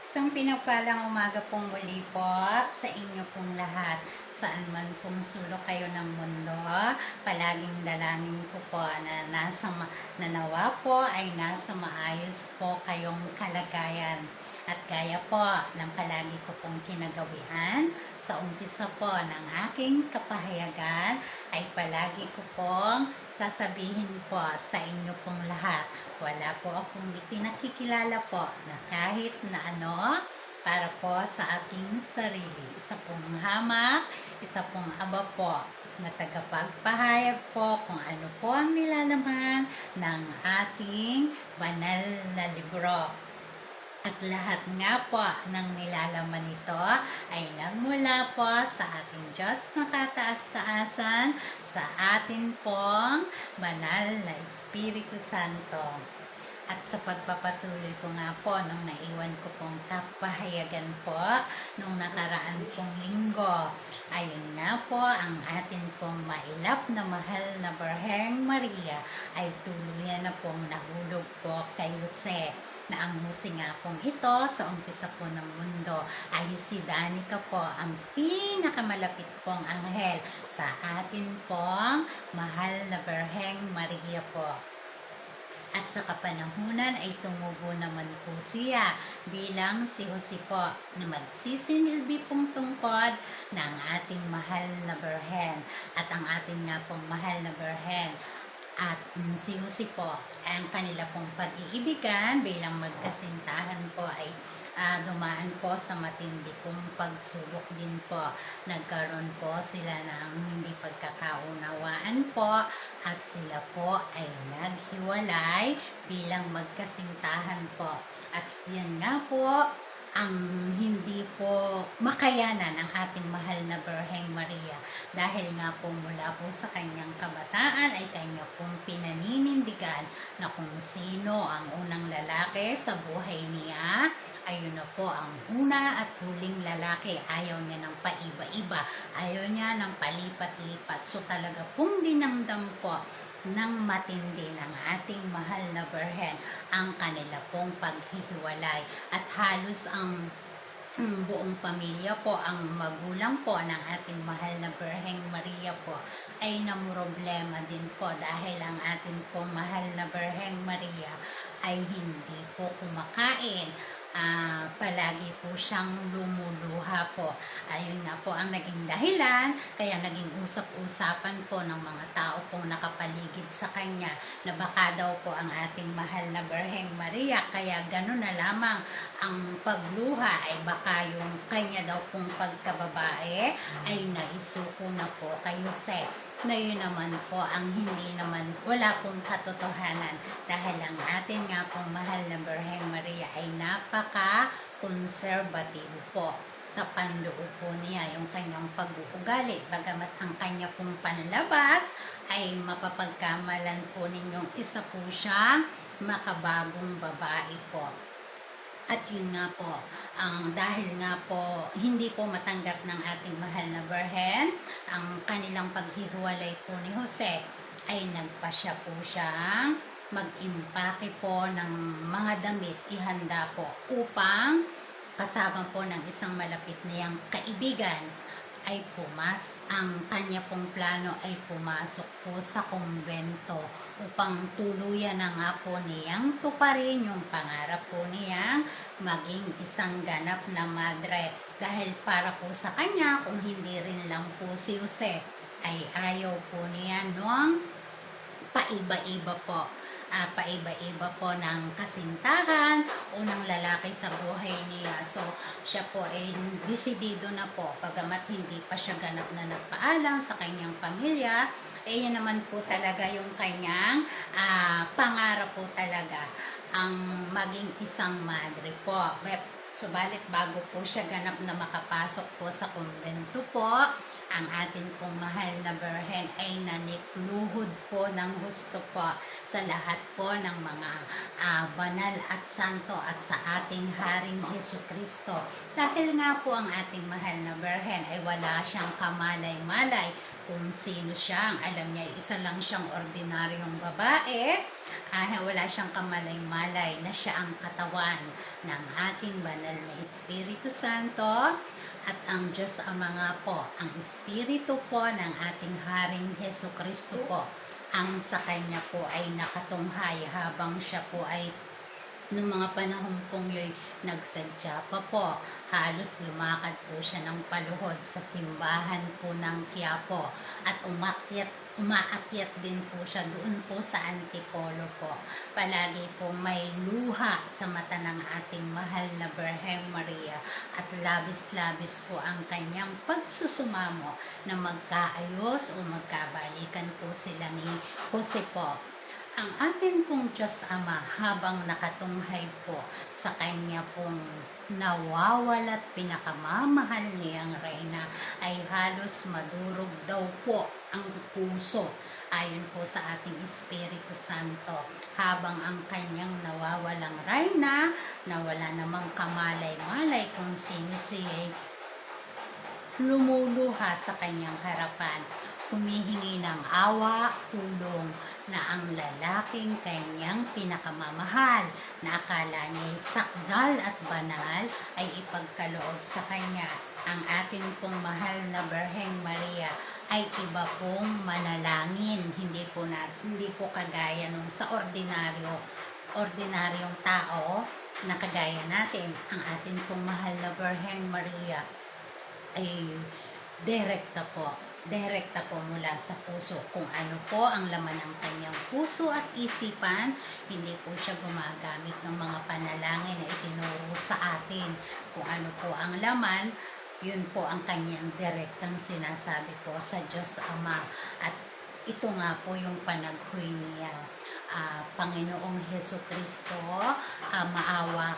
Isang pinagpalang umaga pong muli po sa inyo pong lahat. Saan man pong sulok kayo ng mundo, palaging dalangin ko po na nanawa po ay nasa maayos po kayong kalagayan. At gaya po ng palagi ko pong kinagawian, sa umpisa po ng aking kapahayagan ay palagi ko pong sasabihin po sa inyo pong lahat. Wala po akong pinakikilala po na kahit na ano para po sa ating sarili. Isa pong hamak, isa pong aba po na tagapagpahayag po kung ano po ang nilalaman ng ating banal na libro. At lahat nga po ng nilalaman nito ay nagmula po sa ating Diyos na kataas-taasan, sa atin pong banal na Espiritu Santo. At sa pagpapatuloy ko nga po nung naiwan ko pong kapahayagan po nung nakaraan pong linggo, ayun nga po ang atin pong mailap na mahal na Birheng Maria ay tuluyan na pong nahulog po kay Jose, na ang Jose nga pong ito sa umpisa po ng mundo ay si Danica po, ang pinakamalapit pong anghel sa atin pong mahal na Birheng Maria po. At sa kapanahunan ay tumubo naman po siya bilang si Jose po na magsisinilbi pong tungkod ng ating mahal na Birhen. At ang ating nga pong mahal na Birhen at si Jose po, ang kanila pong pag-iibigan bilang magkasintahan po ay dumaan po sa matindi pong pagsubok din po. Nagkaroon po sila ng hindi pagkakaunawaan po at sila po ay naghiwalay bilang magkasintahan po. At yan nga po ang hindi po makayanan ng ating mahal na Birheng Maria, dahil nga po mula po sa kanyang kabataan ay kanya pong pinaninindigan na kung sino ang unang lalaki sa buhay niya, ayun na po ang una at huling lalaki. Ayaw niya ng paiba-iba, ayaw niya ng palipat-lipat. So talaga pong dinamdam po ng matindi ng ating mahal na Birhen ang kanila pong paghihiwalay. At halos ang buong pamilya po, ang magulang po ng ating mahal na Birheng Maria po ay namroblema din po, dahil ang ating pong mahal na Birheng Maria ay hindi po kumakain. Palagi po siyang lumuluha po. Ayun nga po ang naging dahilan, kaya naging usap-usapan po ng mga tao pong nakapaligid sa kanya na baka daw po ang ating mahal na Birheng Maria, kaya gano'n na lamang ang pagluha, ay baka yung kanya daw pong pagkababae ay naisuko na po kay Jose, na yun naman po ang hindi naman, wala pong katotohanan, dahil ang atin nga pong mahal na Birheng Maria ay napaka-conservative po sa panloob po niya, yung kanyang pag-uugali. Bagamat ang kanya pong panlabas ay mapapagkamalan po ninyong isa po siyang makabagong babae po. At yun nga po, dahil nga po hindi po matanggap ng ating mahal na Birhen ang kanilang paghihiwalay po ni Jose, ay nagpasya po siyang mag-impake po ng mga damit, ihanda po upang kasama po ng isang malapit niyang kaibigan ay ang kanya pong plano ay pumasok po sa kumbento upang tuluyan na nga po niyang tuparin yung pangarap po niyang maging isang ganap na madre. Dahil para po sa kanya, kung hindi rin lang po si Jose, ay ayaw po niya nung paiba-iba po. Paiba-iba po ng kasintahan, unang lalaki sa buhay niya. So, siya po ay desidido na po, pagamat hindi pa siya ganap na nagpaalam sa kanyang pamilya, yan naman po talaga yung kanyang pangarap po talaga, ang maging isang madre po. Subalit bago po siya ganap na makapasok po sa kumbento po, ang atin pong mahal na Birhen ay nanikluhod po ng husto po sa lahat po ng mga banal at santo at sa ating Haring Jesucristo. Dahil nga po ang ating mahal na Birhen ay wala siyang kamalay-malay kung sino siya. Alam niya, isa lang siyang ordinaryong babae wala siyang kamalay-malay na siya ang katawan ng ating banal na Espiritu Santo at ang Diyos Ama nga po, ang Espiritu po ng ating Haring Jesucristo po, ang sa Kanya po ay nakatunghay habang siya po ay nung mga panahon pong yo'y nagsadya pa po. Halos lumakad po siya ng paluhod sa simbahan po ng Quiapo at umaakyat din po siya doon po sa Antipolo po. Palagi po may luha sa mata ng ating mahal na Birheng Maria at labis-labis po ang kanyang pagsusumamo na magkaayos o magkabalikan po sila ni Jose po. Ang ating pong Diyos Ama habang nakatunghay po sa kanya pong nawawala at pinakamamahal niyang Reyna ay halos madurog daw po ang puso ayon po sa ating Espiritu Santo habang ang kanyang nawawalang Reyna na wala namang kamalay-malay kung sino siya lumuluha sa kanyang harapan, humihingi ng awa, tulong na ang lalaking kanyang pinakamamahal na akala niya'y sakdal at banal ay ipagkaloob sa kanya. Ang ating pong mahal na Birheng Maria ay iba pong manalangin, hindi po kagaya nung sa ordinaryong tao na kagaya natin. Ang ating pong mahal na Birheng Maria ay direkta po mula sa puso. Kung ano po ang laman ng kanyang puso at isipan, hindi po siya gumagamit ng mga panalangin na itinuro sa atin. Kung ano po ang laman, yun po ang kanyang direktang sinasabi po sa Diyos Ama. At ito nga po yung panaghuy niya. Panginoong Jesucristo, maawa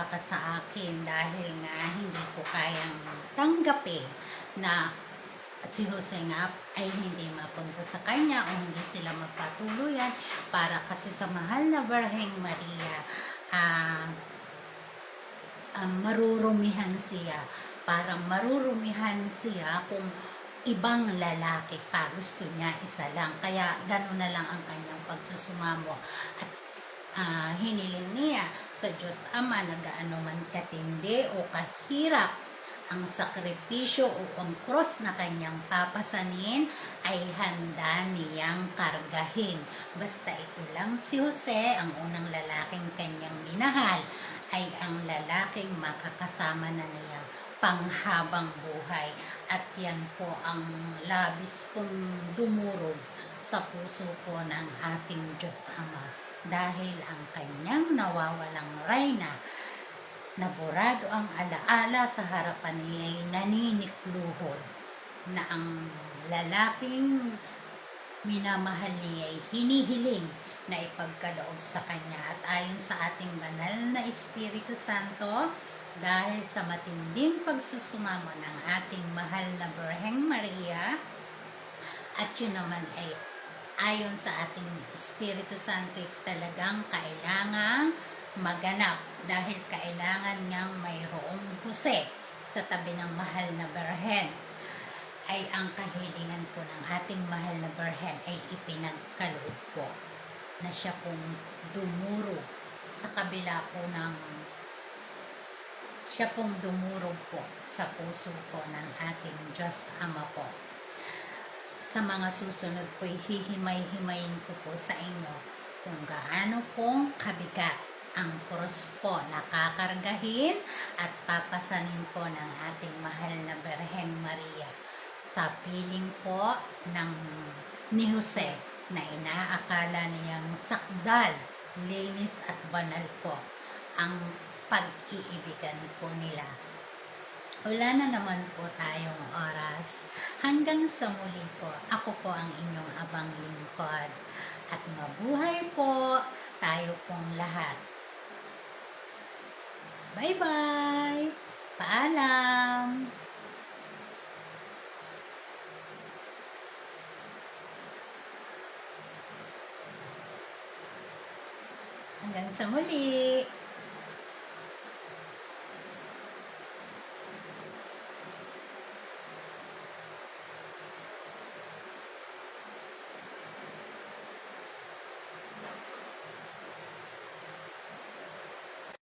ka sa akin dahil nga hindi ko kayang tanggapin na si Jose nga ay hindi mapunta sa kanya o hindi sila magpatuluyan para kasi sa mahal na Birheng Maria marurumihan siya kung ibang lalaki pa, gusto niya isa lang, kaya gano'n na lang ang kanyang pagsusumamo at hiniling niya sa Diyos Ama na gaano man katindi o kahirap ang sakripisyo o ang cross na kanyang papasanin ay handa niyang kargahin. Basta ito lang si Jose, ang unang lalaking kanyang minahal, ay ang lalaking makakasama na niya panghabang buhay. At yan po ang labis pong dumurog sa puso po ng ating Diyos Ama dahil ang kanyang nawawalang Reyna, naburado ang alaala sa harapan niya ay naninikluhod na ang lalaking minamahal niya ay hinihiling na ipagkaloob sa kanya. At ayon sa ating banal na Espiritu Santo, dahil sa matinding pagsusumamo ng ating mahal na Birheng Maria, at yun naman ay ayon sa ating Espiritu Santo talagang kailangang maganap dahil kailangan niyang mayroong Jose sa tabi ng mahal na Birhen, ay ang kahilingan po ng ating mahal na Birhen ay ipinagkaloob po na siya pong dumuro sa kabila po ng po sa puso po ng ating Diyos Ama po. Sa mga susunod po, hihimay-himayin ko po sa inyo kung gaano pong kabigat ang cross po na kakargahin at papasanin po ng ating mahal na Birheng Maria sa piling po ni Jose na inaakala niyang sakdal, linis at banal po ang pag-iibigan po nila. Wala na naman po tayong oras. Hanggang sa muli po, ako po ang inyong abang lingkod. At mabuhay po tayo pong lahat. Bye-bye! Paalam! Hanggang sa muli!